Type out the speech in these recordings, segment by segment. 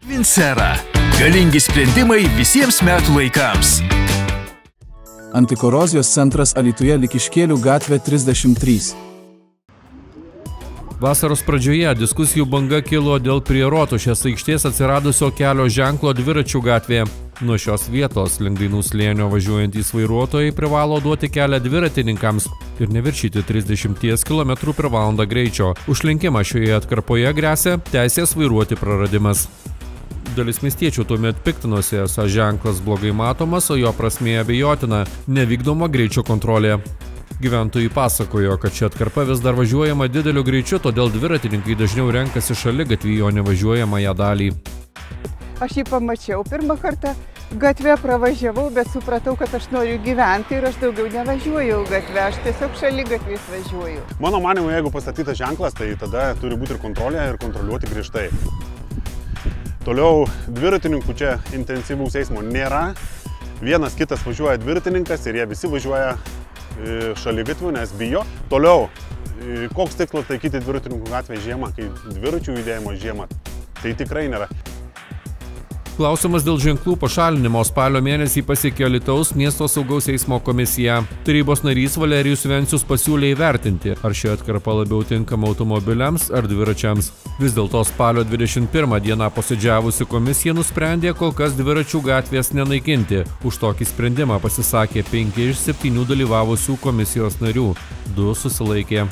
Vincera. Galingi sprendimai visiems metų laikams. Antikorozijos centras Alytuje Likiškėlių gatvė 33. Vasaros pradžioje diskusijų banga kilo dėl prie Rotušės aikštės atsiradusio kelio ženklo Dviračių gatvėje. Nuo šios vietos link Dainų slėnio važiuojantys vairuotojai privalo duoti kelią dviratininkams ir neviršyti 30 km/h greičio. Už lenkimą šioje atkarpoje gresia teisės vairuoti praradimas. Dalis miestiečių tuomet piktinosi, esą ženklas blogai matomas, o jo prasmė abejotina – nevykdoma greičio kontrolė. Gyventojai pasakojo, kad ši atkarpa vis dar važiuojama dideliu greičiu, todėl dviratininkai dažniau renkasi šaligatvį, o nevažiuojamąją dalį. Aš jį pamačiau pirmą kartą, gatvę pravažiavau, bet supratau, kad aš noriu gyventi ir aš daugiau nevažiuoju gatvę, aš tiesiog šaligatviais važiuoju. Mano manimu, jeigu pastatytas ženklas, tai tada turi būti ir kontrolė ir kontroliuoti griežtai. Toliau dviratininkų čia intensyvaus eismo nėra. Vienas kitas važiuoja dviratininkas ir jie visi važiuoja šaligatvių, nes bijo. Toliau, koks tikslas taikyti dviratininkų gatvę žiemą, kai dviračių judėjimo žiemą, tai tikrai nėra. Klausimas dėl ženklų pašalinimo spalio mėnesį pasiekė Alytaus miesto saugaus eismo komisiją. Tarybos narys Valerijus Vencius pasiūlė įvertinti, ar ši atkarpa labiau tinkama automobiliams ar dviračiams. Vis dėlto spalio 21 dieną posėdžiavusi komisija nusprendė kol kas Dviračių gatvės nenaikinti. Už tokį sprendimą pasisakė 5 iš 7 dalyvavusių komisijos narių, 2 susilaikė.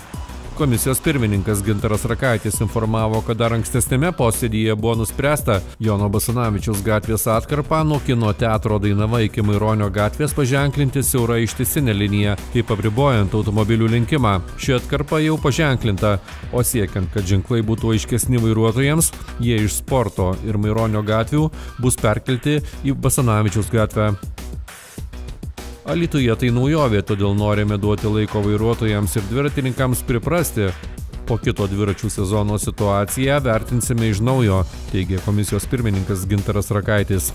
Komisijos pirmininkas Gintaras Rakaitis informavo, kad dar ankstesnėme posėdyje buvo nuspręsta Jono Basanavičiaus gatvės atkarpą nuo kino teatro Dainava iki Maironio gatvės paženklinti siaura ištisinė linija, taip apribojant automobilių lenkimą. Ši atkarpa jau paženklinta, o siekiant, kad ženklai būtų aiškesni vairuotojams, jie iš Sporto ir Maironio gatvių bus perkelti į Basanavičiaus gatvę. Alytuje tai naujovė, todėl norime duoti laiko vairuotojams ir dviratininkams priprasti. Po kito dviračių sezono situaciją vertinsime iš naujo, teigė komisijos pirmininkas Gintaras Rakaitis.